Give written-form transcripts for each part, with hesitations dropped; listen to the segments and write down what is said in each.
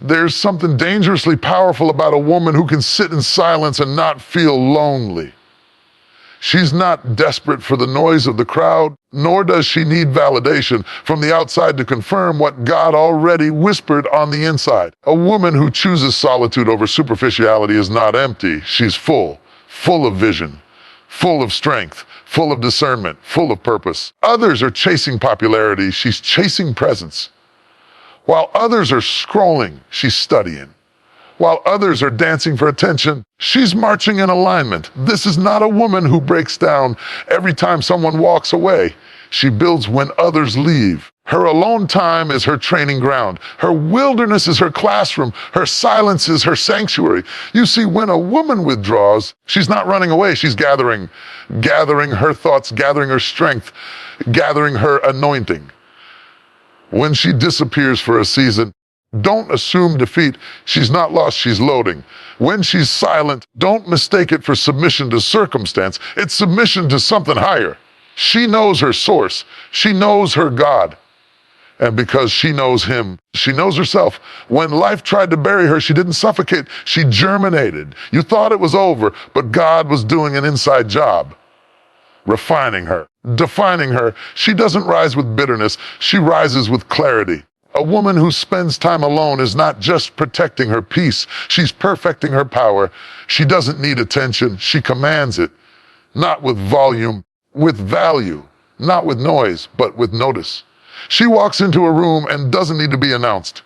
There's something dangerously powerful about a woman who can sit in silence and not feel lonely. She's not desperate for the noise of the crowd, nor does she need validation from the outside to confirm what God already whispered on the inside. A woman who chooses solitude over superficiality is not empty. She's full of vision, full of strength, full of discernment, full of purpose. Others are chasing popularity. She's chasing presence. While others are scrolling, she's studying. While others are dancing for attention, she's marching in alignment. This is not a woman who breaks down every time someone walks away. She builds when others leave. Her alone time is her training ground. Her wilderness is her classroom. Her silence is her sanctuary. You see, when a woman withdraws, she's not running away. She's gathering her thoughts, gathering her strength, gathering her anointing. When she disappears for a season, don't assume defeat. She's not lost, she's loading. When she's silent, don't mistake it for submission to circumstance. It's submission to something higher. She knows her source. She knows her God. And because she knows him, she knows herself. When life tried to bury her, she didn't suffocate. She germinated. You thought it was over, but God was doing an inside job, refining her, defining her. She doesn't rise with bitterness. She rises with clarity. A woman who spends time alone is not just protecting her peace, she's perfecting her power. She doesn't need attention, she commands it. Not with volume, with value. Not with noise, but with notice. She walks into a room and doesn't need to be announced.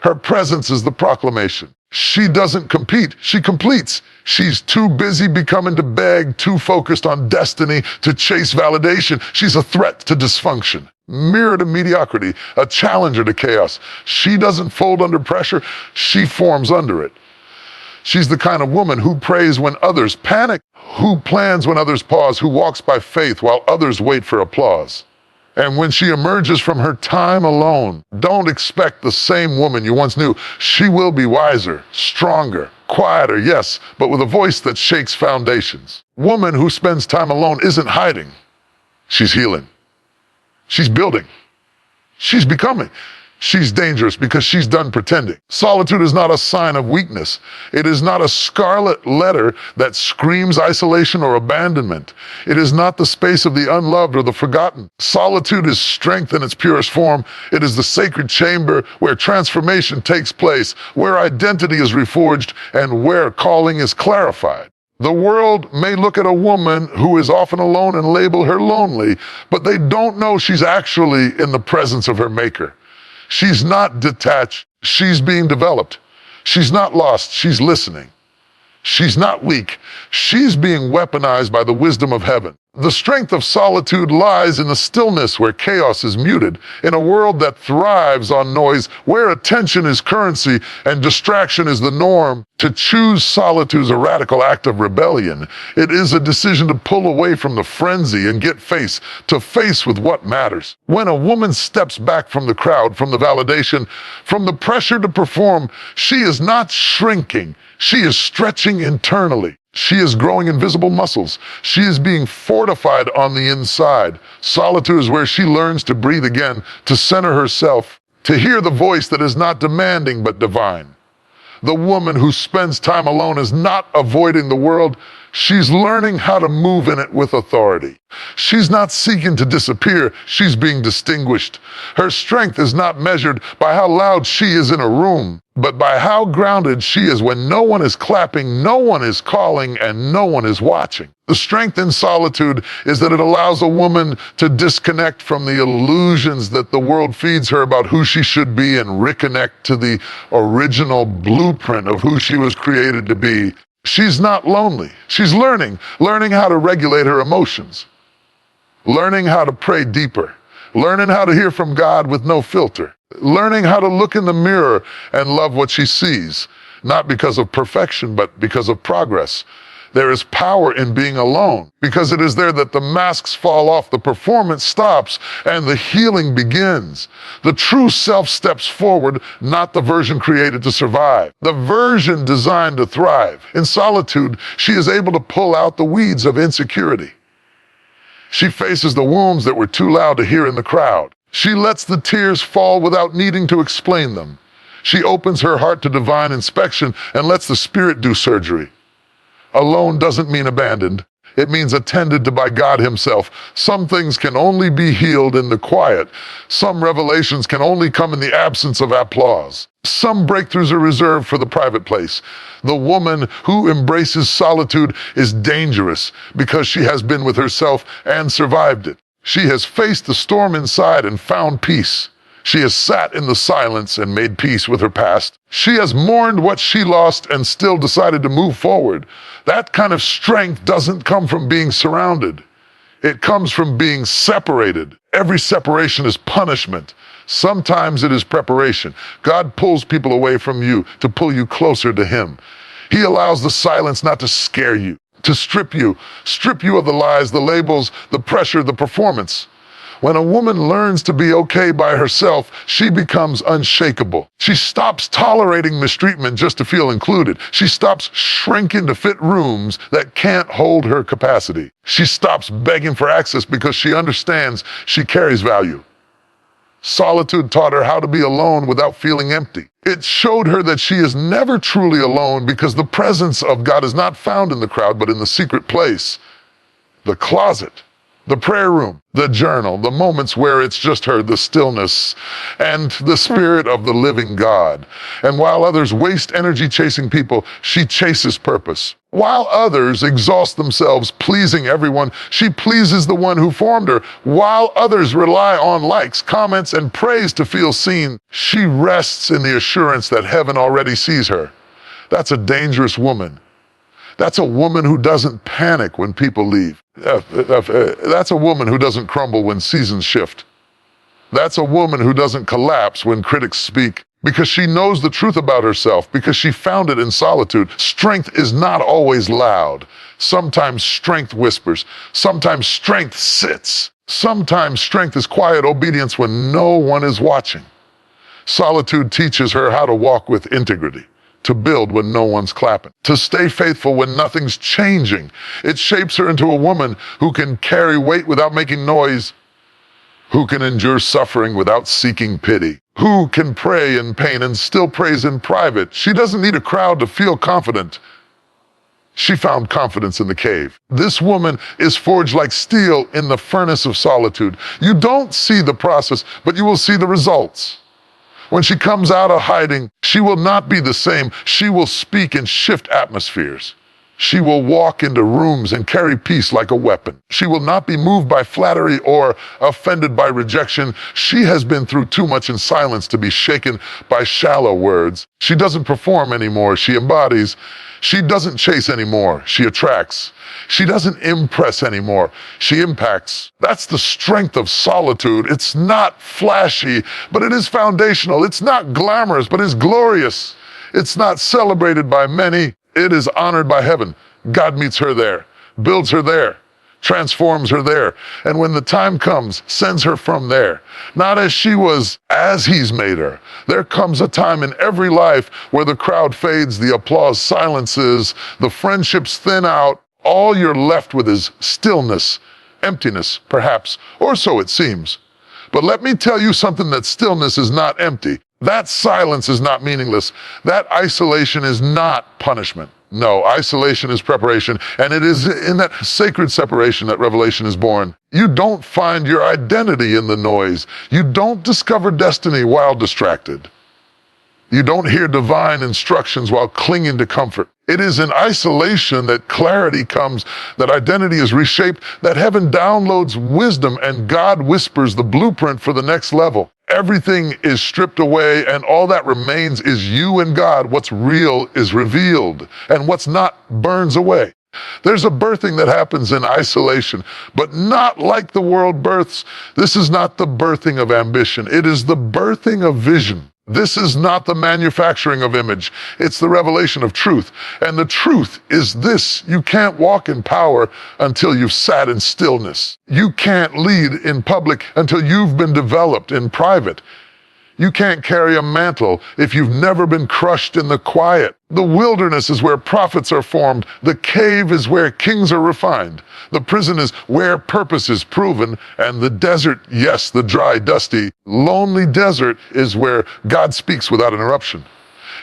Her presence is the proclamation. She doesn't compete, she completes. She's too busy becoming to beg, too focused on destiny to chase validation. She's a threat to dysfunction, mirror to mediocrity, a challenger to chaos. She doesn't fold under pressure, she forms under it. She's the kind of woman who prays when others panic, who plans when others pause, who walks by faith while others wait for applause. And when she emerges from her time alone, don't expect the same woman you once knew. She will be wiser, stronger, quieter, yes, but with a voice that shakes foundations. Woman who spends time alone isn't hiding. She's healing. She's building. She's becoming. She's dangerous because she's done pretending. Solitude is not a sign of weakness. It is not a scarlet letter that screams isolation or abandonment. It is not the space of the unloved or the forgotten. Solitude is strength in its purest form. It is the sacred chamber where transformation takes place, where identity is reforged, and where calling is clarified. The world may look at a woman who is often alone and label her lonely, but they don't know she's actually in the presence of her maker. She's not detached, she's being developed. She's not lost, she's listening. She's not weak, she's being weaponized by the wisdom of heaven. The strength of solitude lies in the stillness where chaos is muted, in a world that thrives on noise, where attention is currency and distraction is the norm. To choose solitude is a radical act of rebellion. It is a decision to pull away from the frenzy and get face to face with what matters. When a woman steps back from the crowd, from the validation, from the pressure to perform, she is not shrinking, she is stretching internally. She is growing invisible muscles. She is being fortified on the inside. Solitude is where she learns to breathe again, to center herself, to hear the voice that is not demanding but divine. The woman who spends time alone is not avoiding the world. She's learning how to move in it with authority. She's not seeking to disappear. She's being distinguished. Her strength is not measured by how loud she is in a room, but by how grounded she is when no one is clapping, no one is calling, and no one is watching. The strength in solitude is that it allows a woman to disconnect from the illusions that the world feeds her about who she should be and reconnect to the original blueprint of who she was created to be. She's not lonely. She's learning how to regulate her emotions, learning how to pray deeper, learning how to hear from God with no filter, learning how to look in the mirror and love what she sees, not because of perfection, but because of progress. There is power in being alone, because it is there that the masks fall off, the performance stops, and the healing begins. The true self steps forward, not the version created to survive, the version designed to thrive. In solitude, she is able to pull out the weeds of insecurity. She faces the wounds that were too loud to hear in the crowd. She lets the tears fall without needing to explain them. She opens her heart to divine inspection and lets the Spirit do surgery. Alone doesn't mean abandoned. It means attended to by God Himself. Some things can only be healed in the quiet. Some revelations can only come in the absence of applause. Some breakthroughs are reserved for the private place. The woman who embraces solitude is dangerous because she has been with herself and survived it. She has faced the storm inside and found peace. She has sat in the silence and made peace with her past. She has mourned what she lost and still decided to move forward. That kind of strength doesn't come from being surrounded. It comes from being separated. Every separation is punishment. Sometimes it is preparation. God pulls people away from you to pull you closer to Him. He allows the silence not to scare you, to strip you of the lies, the labels, the pressure, the performance. When a woman learns to be okay by herself, she becomes unshakable. She stops tolerating mistreatment just to feel included. She stops shrinking to fit rooms that can't hold her capacity. She stops begging for access because she understands she carries value. Solitude taught her how to be alone without feeling empty. It showed her that she is never truly alone because the presence of God is not found in the crowd, but in the secret place, the closet, the prayer room, the journal, the moments where it's just her, the stillness, and the Spirit of the living God. And while others waste energy chasing people, she chases purpose. While others exhaust themselves pleasing everyone, she pleases the one who formed her. While others rely on likes, comments, and praise to feel seen, she rests in the assurance that heaven already sees her. That's a dangerous woman. That's a woman who doesn't panic when people leave. That's a woman who doesn't crumble when seasons shift. That's a woman who doesn't collapse when critics speak, because she knows the truth about herself, because she found it in solitude. Strength is not always loud. Sometimes strength whispers. Sometimes strength sits. Sometimes strength is quiet obedience when no one is watching. Solitude teaches her how to walk with integrity, to build when no one's clapping, to stay faithful when nothing's changing. It shapes her into a woman who can carry weight without making noise, who can endure suffering without seeking pity, who can pray in pain and still praise in private. She doesn't need a crowd to feel confident. She found confidence in the cave. This woman is forged like steel in the furnace of solitude. You don't see the process, but you will see the results. When she comes out of hiding, she will not be the same. She will speak and shift atmospheres. She will walk into rooms and carry peace like a weapon. She will not be moved by flattery or offended by rejection. She has been through too much in silence to be shaken by shallow words. She doesn't perform anymore. She embodies. She doesn't chase anymore. She attracts. She doesn't impress anymore. She impacts. That's the strength of solitude. It's not flashy, but it is foundational. It's not glamorous, but it's glorious. It's not celebrated by many. It is honored by heaven. God meets her there, builds her there, transforms her there, and when the time comes, sends her from there. Not as she was, as He's made her. There comes a time in every life where the crowd fades, the applause silences, the friendships thin out. All you're left with is stillness, emptiness, perhaps, or so it seems. But let me tell you something, that stillness is not empty. That silence is not meaningless. That isolation is not punishment. No, isolation is preparation, and it is in that sacred separation that revelation is born. You don't find your identity in the noise. You don't discover destiny while distracted. You don't hear divine instructions while clinging to comfort. It is in isolation that clarity comes, that identity is reshaped, that heaven downloads wisdom, and God whispers the blueprint for the next level. Everything is stripped away, and all that remains is you and God. What's real is revealed, and what's not burns away. There's a birthing that happens in isolation, but not like the world births. This is not the birthing of ambition. It is the birthing of vision. This is not the manufacturing of image. It's the revelation of truth. And the truth is this: you can't walk in power until you've sat in stillness. You can't lead in public until you've been developed in private. You can't carry a mantle if you've never been crushed in the quiet. The wilderness is where prophets are formed. The cave is where kings are refined. The prison is where purpose is proven. And the desert, yes, the dry, dusty, lonely desert is where God speaks without interruption.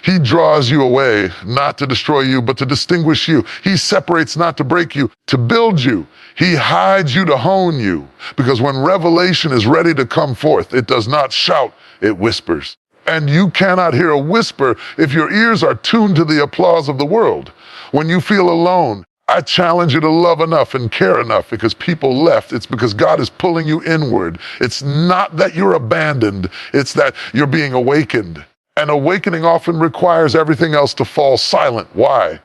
He draws you away, not to destroy you, but to distinguish you. He separates not to break you, to build you. He hides you to hone you. Because when revelation is ready to come forth, it does not shout, it whispers. And you cannot hear a whisper if your ears are tuned to the applause of the world. When you feel alone, I challenge you to love enough and care enough, because people left. It's because God is pulling you inward. It's not that you're abandoned. It's that you're being awakened. And awakening often requires everything else to fall silent. Why?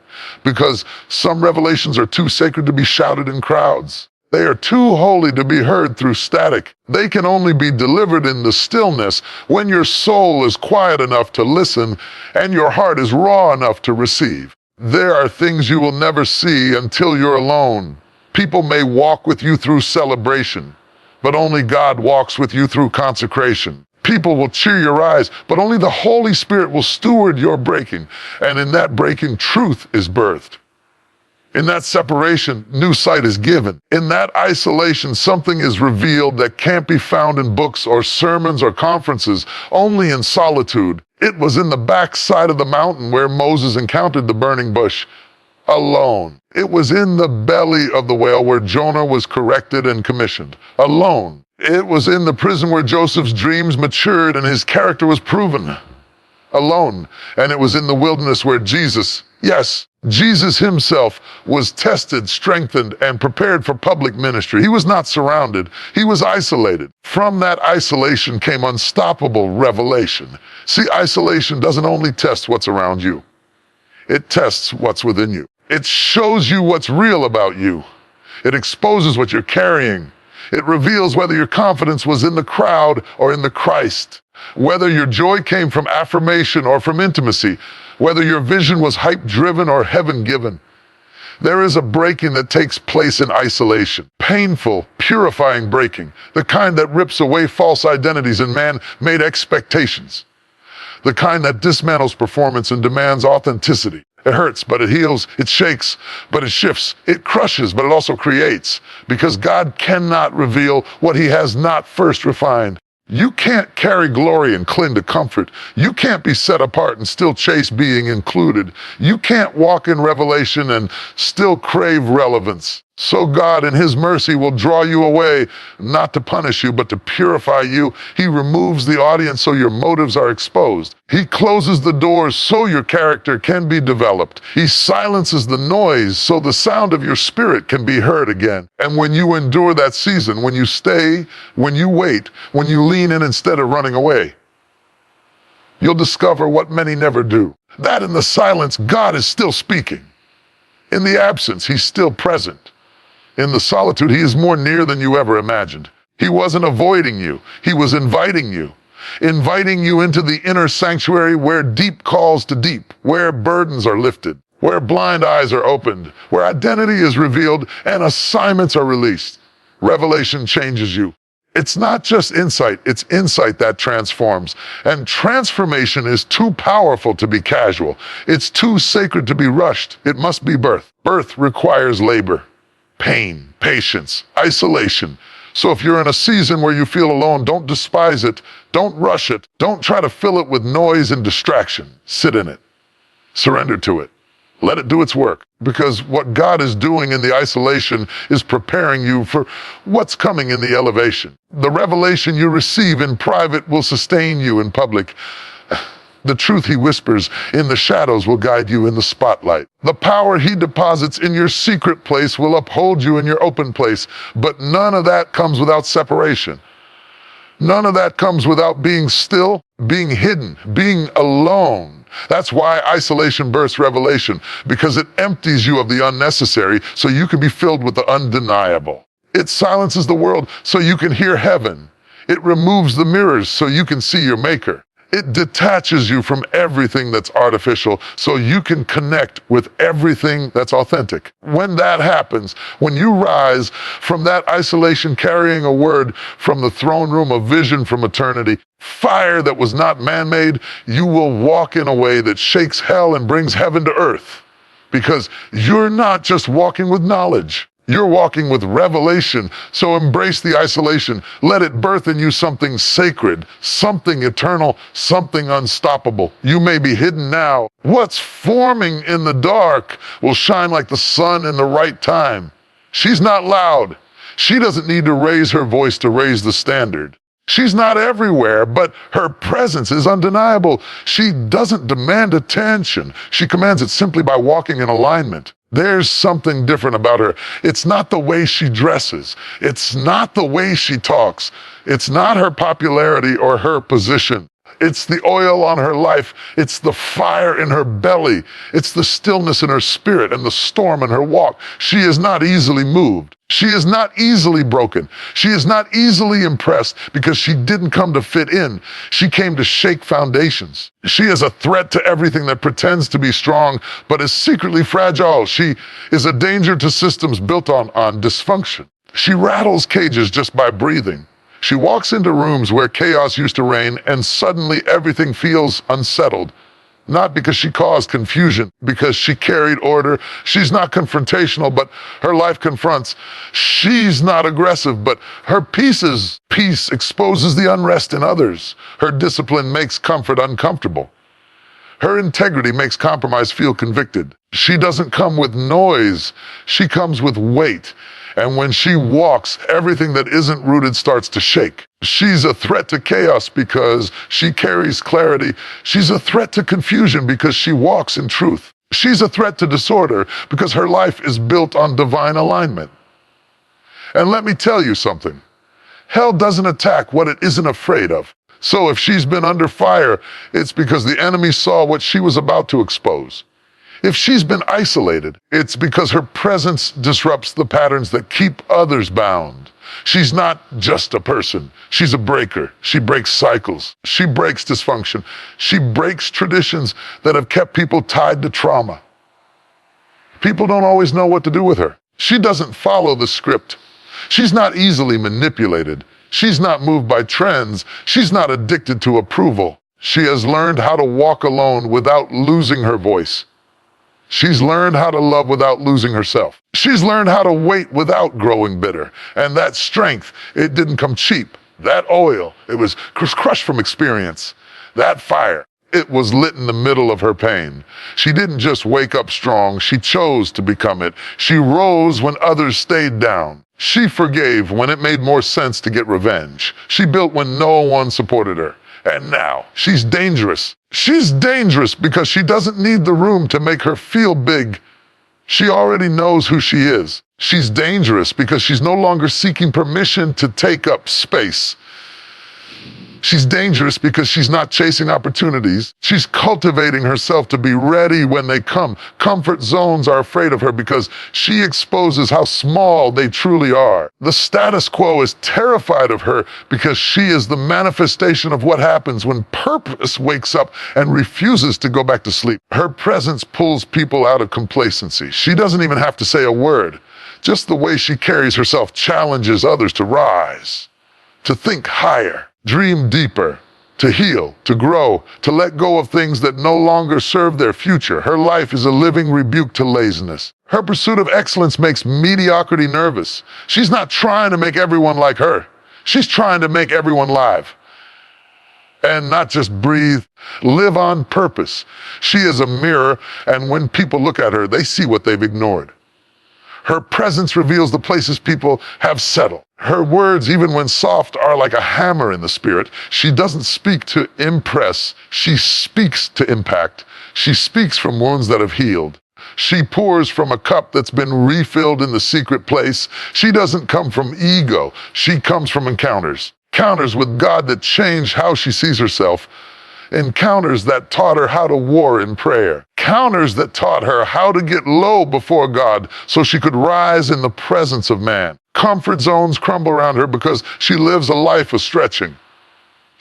Because some revelations are too sacred to be shouted in crowds. They are too holy to be heard through static. They can only be delivered in the stillness when your soul is quiet enough to listen and your heart is raw enough to receive. There are things you will never see until you're alone. People may walk with you through celebration, but only God walks with you through consecration. People will cheer your rise, but only the Holy Spirit will steward your breaking. And in that breaking, truth is birthed. In that separation, new sight is given. In that isolation, something is revealed that can't be found in books or sermons or conferences, only in solitude. It was in the backside of the mountain where Moses encountered the burning bush, alone. It was in the belly of the whale where Jonah was corrected and commissioned, alone. It was in the prison where Joseph's dreams matured and his character was proven, alone. And it was in the wilderness where Jesus, yes, Jesus himself was tested, strengthened, and prepared for public ministry. He was not surrounded. He was isolated. From that isolation came unstoppable revelation. See, isolation doesn't only test what's around you. It tests what's within you. It shows you what's real about you. It exposes what you're carrying. It reveals whether your confidence was in the crowd or in the Christ, whether your joy came from affirmation or from intimacy, whether your vision was hype-driven or heaven-given. There is a breaking that takes place in isolation, painful, purifying breaking, the kind that rips away false identities and man-made expectations, the kind that dismantles performance and demands authenticity. It hurts, but it heals. It shakes, but it shifts. It crushes, but it also creates. Because God cannot reveal what he has not first refined. You can't carry glory and cling to comfort. You can't be set apart and still chase being included. You can't walk in revelation and still crave relevance. So God, in his mercy, will draw you away, not to punish you, but to purify you. He removes the audience so your motives are exposed. He closes the doors so your character can be developed. He silences the noise so the sound of your spirit can be heard again. And when you endure that season, when you stay, when you wait, when you lean in instead of running away, you'll discover what many never do. That in the silence, God is still speaking. In the absence, he's still present. In the solitude, he is more near than you ever imagined. He wasn't avoiding you. He was inviting you into the inner sanctuary where deep calls to deep, where burdens are lifted, where blind eyes are opened, where identity is revealed and assignments are released. Revelation changes you. It's not just insight, it's insight that transforms. And transformation is too powerful to be casual. It's too sacred to be rushed. It must be birth. Birth requires labor, pain, patience, isolation. So if you're in a season where you feel alone, don't despise it. Don't rush it. Don't try to fill it with noise and distraction. Sit in it. Surrender to it. Let it do its work. Because what God is doing in the isolation is preparing you for what's coming in the elevation. The revelation you receive in private will sustain you in public. The truth he whispers in the shadows will guide you in the spotlight. The power he deposits in your secret place will uphold you in your open place. But none of that comes without separation. None of that comes without being still, being hidden, being alone. That's why isolation births revelation, because it empties you of the unnecessary so you can be filled with the undeniable. It silences the world so you can hear heaven. It removes the mirrors so you can see your maker. It detaches you from everything that's artificial so you can connect with everything that's authentic. When that happens, when you rise from that isolation carrying a word from the throne room of vision from eternity, fire that was not man-made, you will walk in a way that shakes hell and brings heaven to earth. Because you're not just walking with knowledge. You're walking with revelation, so embrace the isolation. Let it birth in you something sacred, something eternal, something unstoppable. You may be hidden now. What's forming in the dark will shine like the sun in the right time. She's not loud. She doesn't need to raise her voice to raise the standard. She's not everywhere, but her presence is undeniable. She doesn't demand attention. She commands it simply by walking in alignment. There's something different about her. It's not the way she dresses. It's not the way she talks. It's not her popularity or her position. It's the oil on her life. It's the fire in her belly. It's the stillness in her spirit and the storm in her walk. She is not easily moved. She is not easily broken. She is not easily impressed because she didn't come to fit in. She came to shake foundations. She is a threat to everything that pretends to be strong but is secretly fragile. She is a danger to systems built on dysfunction. She rattles cages just by breathing. She walks into rooms where chaos used to reign and suddenly everything feels unsettled. Not because she caused confusion, because she carried order. She's not confrontational, but her life confronts. She's not aggressive, but her peace exposes the unrest in others. Her discipline makes comfort uncomfortable. Her integrity makes compromise feel convicted. She doesn't come with noise. She comes with weight. And when she walks, everything that isn't rooted starts to shake. She's a threat to chaos because she carries clarity. She's a threat to confusion because she walks in truth. She's a threat to disorder because her life is built on divine alignment. And let me tell you something. Hell doesn't attack what it isn't afraid of. So if she's been under fire, it's because the enemy saw what she was about to expose. If she's been isolated, it's because her presence disrupts the patterns that keep others bound. She's not just a person. She's a breaker. She breaks cycles. She breaks dysfunction. She breaks traditions that have kept people tied to trauma. People don't always know what to do with her. She doesn't follow the script. She's not easily manipulated. She's not moved by trends. She's not addicted to approval. She has learned how to walk alone without losing her voice. She's learned how to love without losing herself. She's learned how to wait without growing bitter. And that strength, it didn't come cheap. That oil, it was crushed from experience. That fire, it was lit in the middle of her pain. She didn't just wake up strong, she chose to become it. She rose when others stayed down. She forgave when it made more sense to get revenge. She built when no one supported her. And now, she's dangerous. She's dangerous because she doesn't need the room to make her feel big. She already knows who she is. She's dangerous because she's no longer seeking permission to take up space. She's dangerous because she's not chasing opportunities. She's cultivating herself to be ready when they come. Comfort zones are afraid of her because she exposes how small they truly are. The status quo is terrified of her because she is the manifestation of what happens when purpose wakes up and refuses to go back to sleep. Her presence pulls people out of complacency. She doesn't even have to say a word. Just the way she carries herself challenges others to rise, to think higher, dream deeper, to heal, to grow, to let go of things that no longer serve their future. Her life is a living rebuke to laziness. Her pursuit of excellence makes mediocrity nervous. She's not trying to make everyone like her. She's trying to make everyone live. And not just breathe, live on purpose. She is a mirror, and when people look at her, they see what they've ignored. Her presence reveals the places people have settled. Her words, even when soft, are like a hammer in the spirit. She doesn't speak to impress. She speaks to impact. She speaks from wounds that have healed. She pours from a cup that's been refilled in the secret place. She doesn't come from ego. She comes from encounters. Encounters with God that change how she sees herself. Encounters that taught her how to war in prayer. Encounters that taught her how to get low before God so she could rise in the presence of man. Comfort zones crumble around her because she lives a life of stretching.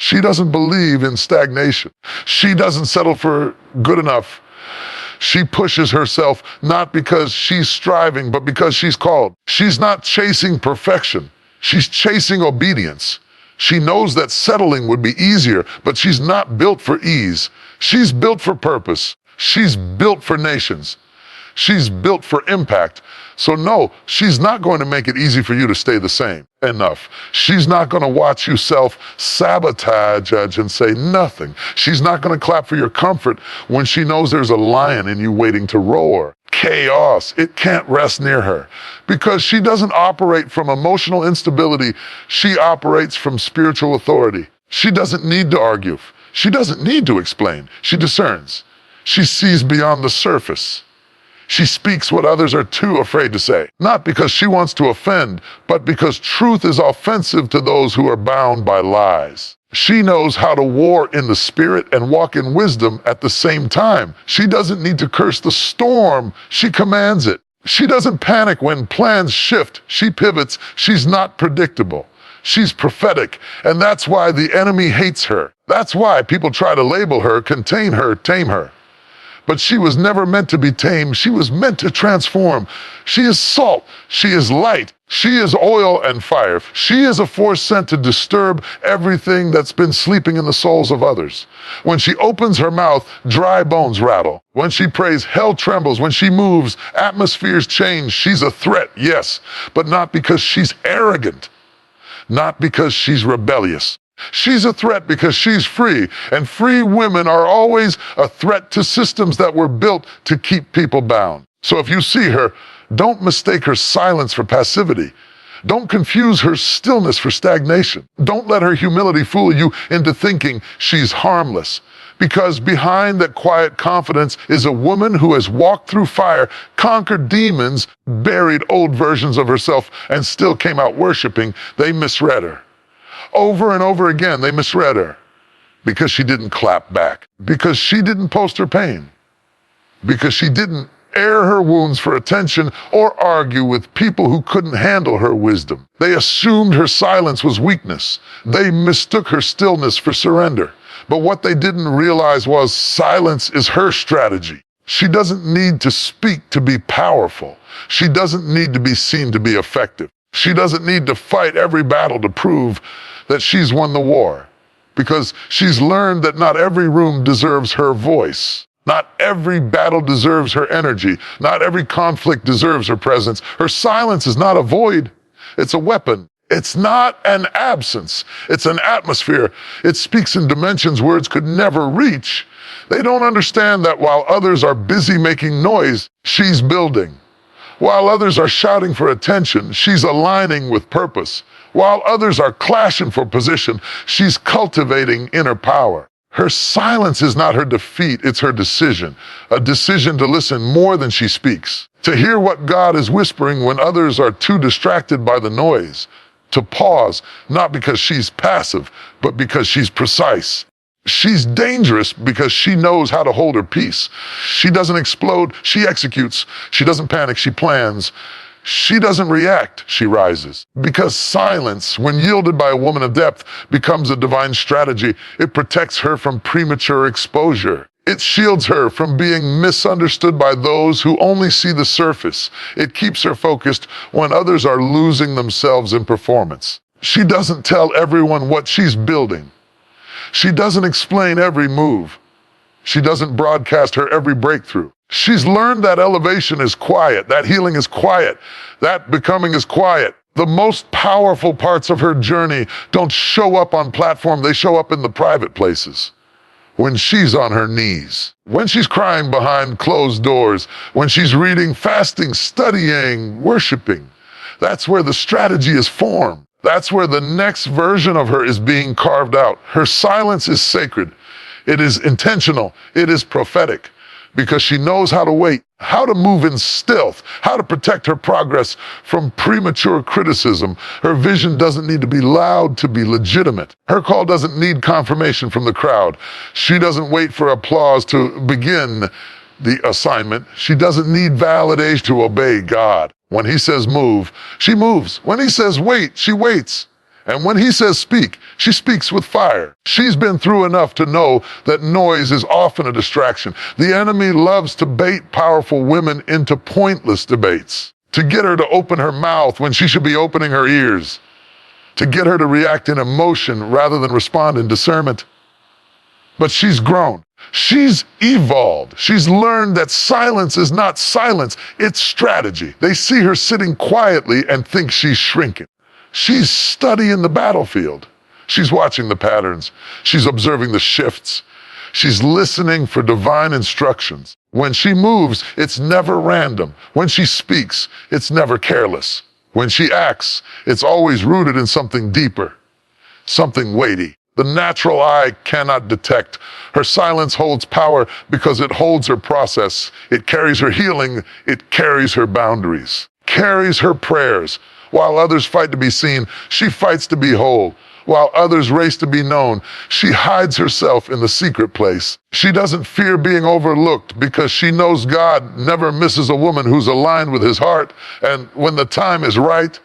She doesn't believe in stagnation. She doesn't settle for good enough. She pushes herself not because she's striving, but because she's called. She's not chasing perfection. She's chasing obedience. She knows that settling would be easier, but she's not built for ease. She's built for purpose. She's built for nations. She's built for impact. So no, she's not going to make it easy for you to stay the same. Enough. She's not going to watch you self-sabotage and say nothing. She's not going to clap for your comfort when she knows there's a lion in you waiting to roar. Chaos, it can't rest near her because she doesn't operate from emotional instability. She operates from spiritual authority. She doesn't need to argue. She doesn't need to explain. She discerns. She sees beyond the surface. She speaks what others are too afraid to say, not because she wants to offend, but because truth is offensive to those who are bound by lies. She knows how to war in the spirit and walk in wisdom at the same time. She doesn't need to curse the storm. She commands it. She doesn't panic when plans shift. She pivots. She's not predictable. She's prophetic, and that's why the enemy hates her. That's why people try to label her, contain her, tame her. But she was never meant to be tamed. She was meant to transform. She is salt. She is light. She is oil and fire. She is a force sent to disturb everything that's been sleeping in the souls of others. When she opens her mouth, dry bones rattle. When she prays, hell trembles. When she moves, atmospheres change. She's a threat, yes, but not because she's arrogant, not because she's rebellious. She's a threat because she's free, and free women are always a threat to systems that were built to keep people bound. So if you see her, don't mistake her silence for passivity. Don't confuse her stillness for stagnation. Don't let her humility fool you into thinking she's harmless. Because behind that quiet confidence is a woman who has walked through fire, conquered demons, buried old versions of herself, and still came out worshiping. They misread her. Over and over again, they misread her because she didn't clap back, because she didn't post her pain, because she didn't air her wounds for attention or argue with people who couldn't handle her wisdom. They assumed her silence was weakness. They mistook her stillness for surrender. But what they didn't realize was silence is her strategy. She doesn't need to speak to be powerful. She doesn't need to be seen to be effective. She doesn't need to fight every battle to prove that she's won the war, because she's learned that not every room deserves her voice. Not every battle deserves her energy. Not every conflict deserves her presence. Her silence is not a void. It's a weapon. It's not an absence. It's an atmosphere. It speaks in dimensions words could never reach. They don't understand that while others are busy making noise, she's building. While others are shouting for attention, she's aligning with purpose. While others are clashing for position, she's cultivating inner power. Her silence is not her defeat, it's her decision. A decision to listen more than she speaks. To hear what God is whispering when others are too distracted by the noise. To pause, not because she's passive, but because she's precise. She's dangerous because she knows how to hold her peace. She doesn't explode, she executes. She doesn't panic, she plans. She doesn't react, she rises. Because silence, when yielded by a woman of depth, becomes a divine strategy. It protects her from premature exposure. It shields her from being misunderstood by those who only see the surface. It keeps her focused when others are losing themselves in performance. She doesn't tell everyone what she's building. She doesn't explain every move. She doesn't broadcast her every breakthrough. She's learned that elevation is quiet, that healing is quiet, that becoming is quiet. The most powerful parts of her journey don't show up on platform, they show up in the private places. When she's on her knees, when she's crying behind closed doors, when she's reading, fasting, studying, worshiping. That's where the strategy is formed. That's where the next version of her is being carved out. Her silence is sacred. It is intentional. It is prophetic. Because she knows how to wait, how to move in stealth, how to protect her progress from premature criticism. Her vision doesn't need to be loud to be legitimate. Her call doesn't need confirmation from the crowd. She doesn't wait for applause to begin the assignment. She doesn't need validation to obey God. When he says move, she moves. When he says wait, she waits. And when he says speak, she speaks with fire. She's been through enough to know that noise is often a distraction. The enemy loves to bait powerful women into pointless debates, to get her to open her mouth when she should be opening her ears, to get her to react in emotion rather than respond in discernment. But she's grown. She's evolved. She's learned that silence is not silence, it's strategy. They see her sitting quietly and think she's shrinking. She's studying the battlefield. She's watching the patterns. She's observing the shifts. She's listening for divine instructions. When she moves, it's never random. When she speaks, it's never careless. When she acts, it's always rooted in something deeper, something weighty. The natural eye cannot detect. Her silence holds power because it holds her process. It carries her healing. It carries her boundaries, carries her prayers. While others fight to be seen, she fights to be whole. While others race to be known, she hides herself in the secret place. She doesn't fear being overlooked because she knows God never misses a woman who's aligned with his heart. And when the time is right,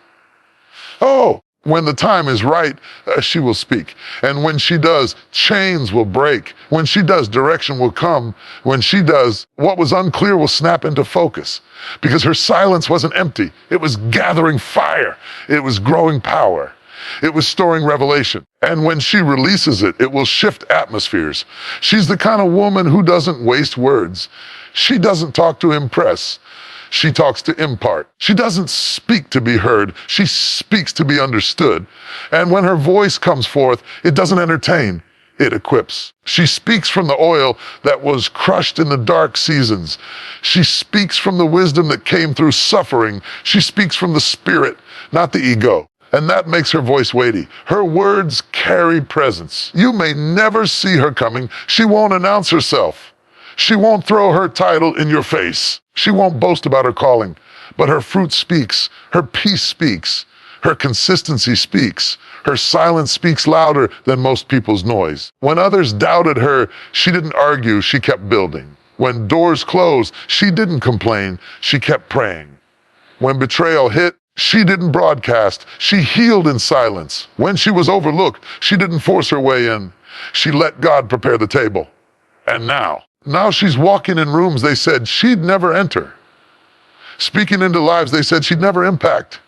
when the time is right, she will speak. And when she does, chains will break. When she does, direction will come. When she does, what was unclear will snap into focus. Because her silence wasn't empty. It was gathering fire. It was growing power. It was storing revelation. And when she releases it, it will shift atmospheres. She's the kind of woman who doesn't waste words. She doesn't talk to impress. She talks to impart. She doesn't speak to be heard. She speaks to be understood. And when her voice comes forth, it doesn't entertain. It equips. She speaks from the oil that was crushed in the dark seasons. She speaks from the wisdom that came through suffering. She speaks from the spirit, not the ego. And that makes her voice weighty. Her words carry presence. You may never see her coming. She won't announce herself. She won't throw her title in your face. She won't boast about her calling, but her fruit speaks. Her peace speaks. Her consistency speaks. Her silence speaks louder than most people's noise. When others doubted her, she didn't argue, she kept building. When doors closed, she didn't complain, she kept praying. When betrayal hit, she didn't broadcast, she healed in silence. When she was overlooked, she didn't force her way in. She let God prepare the table. And now she's walking in rooms they said she'd never enter. Speaking into lives they said she'd never impact.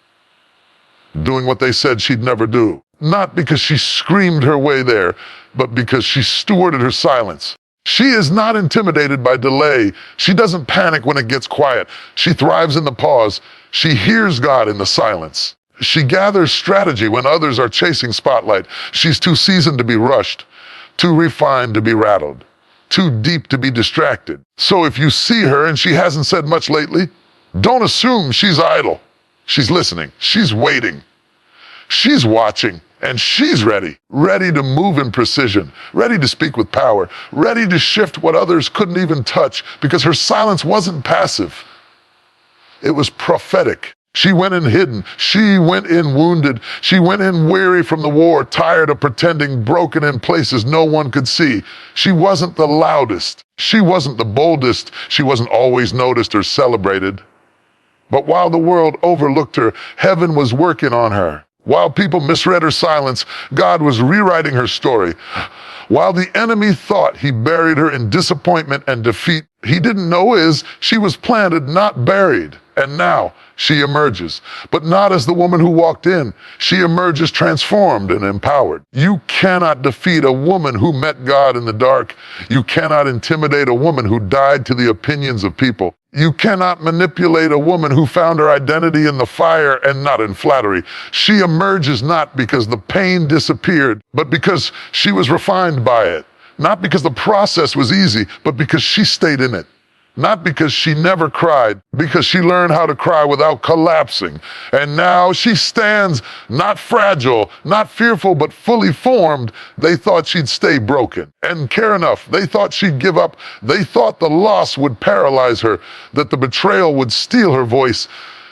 Doing what they said she'd never do. Not because she screamed her way there, but because she stewarded her silence. She is not intimidated by delay. She doesn't panic when it gets quiet. She thrives in the pause. She hears God in the silence. She gathers strategy when others are chasing spotlight. She's too seasoned to be rushed, too refined to be rattled, too deep to be distracted. So if you see her and she hasn't said much lately, don't assume she's idle. She's listening. She's waiting. She's watching. And she's ready to move in precision, ready to speak with power, ready to shift what others couldn't even touch, because her silence wasn't passive. It was prophetic. She went in hidden. She went in wounded. She went in weary from the war, tired of pretending, broken in places no one could see. She wasn't the loudest. She wasn't the boldest. She wasn't always noticed or celebrated. But while the world overlooked her, heaven was working on her. While people misread her silence, God was rewriting her story. While the enemy thought he buried her in disappointment and defeat, he didn't know she was planted, not buried. And now she emerges, but not as the woman who walked in. She emerges transformed and empowered. You cannot defeat a woman who met God in the dark. You cannot intimidate a woman who died to the opinions of people. You cannot manipulate a woman who found her identity in the fire and not in flattery. She emerges not because the pain disappeared, but because she was refined by it. Not because the process was easy, but because she stayed in it. Not because she never cried, because she learned how to cry without collapsing. And now she stands not fragile, not fearful, but fully formed. They thought she'd stay broken and care enough. They thought she'd give up. They thought the loss would paralyze her, that the betrayal would steal her voice,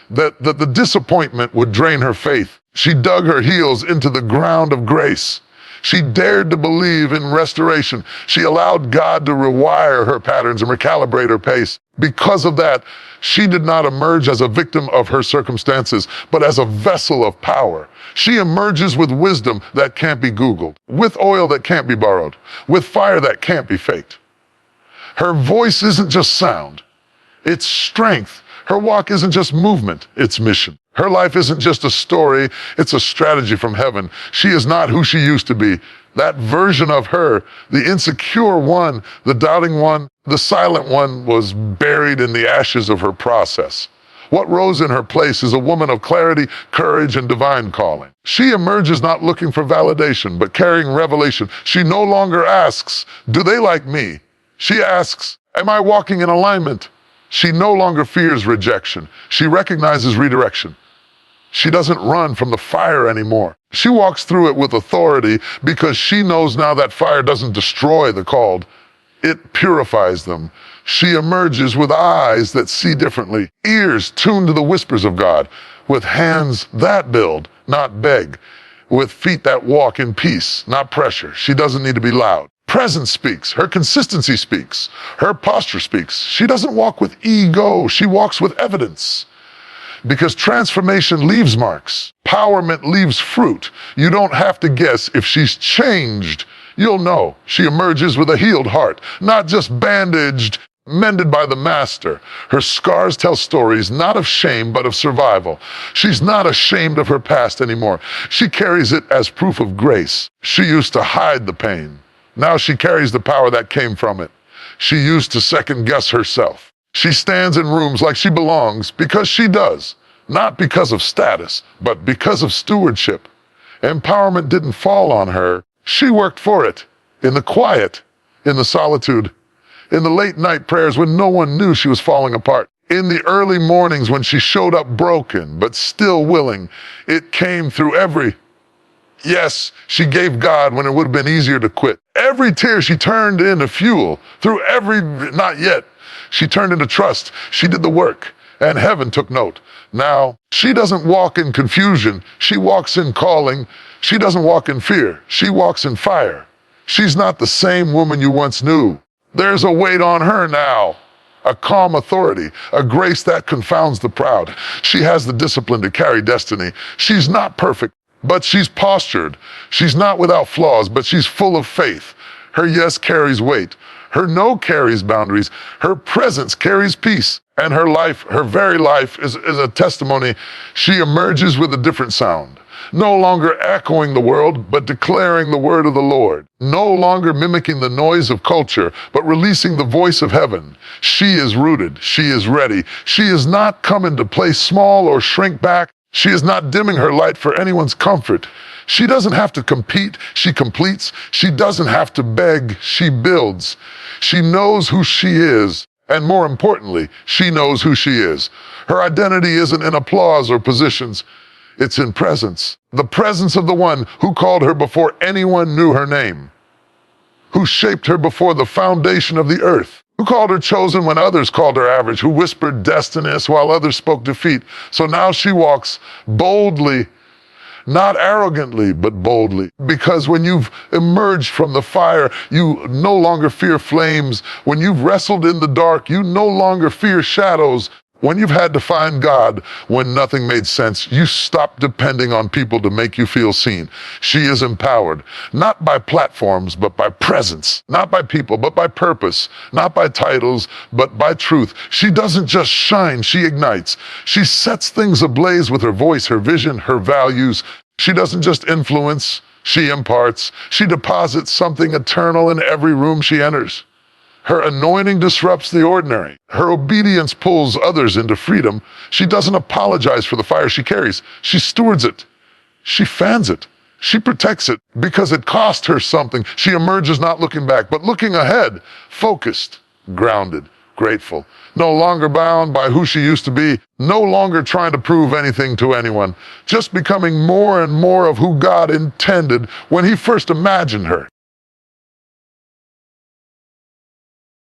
that the disappointment would drain her faith. She dug her heels into the ground of grace. She dared to believe in restoration. She allowed God to rewire her patterns and recalibrate her pace. Because of that, she did not emerge as a victim of her circumstances, but as a vessel of power. She emerges with wisdom that can't be Googled, with oil that can't be borrowed, with fire that can't be faked. Her voice isn't just sound, it's strength. Her walk isn't just movement, it's mission. Her life isn't just a story, it's a strategy from heaven. She is not who she used to be. That version of her, the insecure one, the doubting one, the silent one, was buried in the ashes of her process. What rose in her place is a woman of clarity, courage, and divine calling. She emerges not looking for validation, but carrying revelation. She no longer asks, do they like me? She asks, am I walking in alignment? She no longer fears rejection. She recognizes redirection. She doesn't run from the fire anymore. She walks through it with authority because she knows now that fire doesn't destroy the called. It purifies them. She emerges with eyes that see differently, ears tuned to the whispers of God, with hands that build, not beg, with feet that walk in peace, not pressure. She doesn't need to be loud. Presence speaks. Her consistency speaks. Her posture speaks. She doesn't walk with ego. She walks with evidence. Because transformation leaves marks. Empowerment leaves fruit. You don't have to guess if she's changed. You'll know. She emerges with a healed heart, not just bandaged, mended by the master. Her scars tell stories not of shame, but of survival. She's not ashamed of her past anymore. She carries it as proof of grace. She used to hide the pain. Now she carries the power that came from it. She used to second guess herself. She stands in rooms like she belongs because she does, not because of status, but because of stewardship. Empowerment didn't fall on her. She worked for it, in the quiet, in the solitude, in the late night prayers when no one knew she was falling apart, in the early mornings when she showed up broken, but still willing. It came through every yes, she gave God when it would have been easier to quit. Every tear she turned into fuel. Through every not yet, she turned into trust. She did the work, and heaven took note. Now, she doesn't walk in confusion. She walks in calling. She doesn't walk in fear. She walks in fire. She's not the same woman you once knew. There's a weight on her now, a calm authority, a grace that confounds the proud. She has the discipline to carry destiny. She's not perfect, but she's postured. She's not without flaws, but she's full of faith. Her yes carries weight. Her no carries boundaries. Her presence carries peace. And her life, her very life, is a testimony. She emerges with a different sound. No longer echoing the world, but declaring the word of the Lord. No longer mimicking the noise of culture, but releasing the voice of heaven. She is rooted. She is ready. She is not coming to play small or shrink back. She is not dimming her light for anyone's comfort. She doesn't have to compete. She completes. She doesn't have to beg. She builds. She knows who she is. And more importantly, she knows who she is. Her identity isn't in applause or positions. It's in presence. The presence of the one who called her before anyone knew her name, who shaped her before the foundation of the earth, who called her chosen when others called her average, who whispered destinous while others spoke defeat. So now she walks boldly, not arrogantly, but boldly. Because when you've emerged from the fire, you no longer fear flames. When you've wrestled in the dark, you no longer fear shadows. When you've had to find God when nothing made sense, you stop depending on people to make you feel seen. She is empowered, not by platforms, but by presence. Not by people, but by purpose. Not by titles, but by truth. She doesn't just shine, she ignites. She sets things ablaze with her voice, her vision, her values. She doesn't just influence, she imparts. She deposits something eternal in every room she enters. Her anointing disrupts the ordinary. Her obedience pulls others into freedom. She doesn't apologize for the fire she carries. She stewards it. She fans it. She protects it because it cost her something. She emerges not looking back, but looking ahead, focused, grounded, grateful. No longer bound by who she used to be. No longer trying to prove anything to anyone. Just becoming more and more of who God intended when He first imagined her.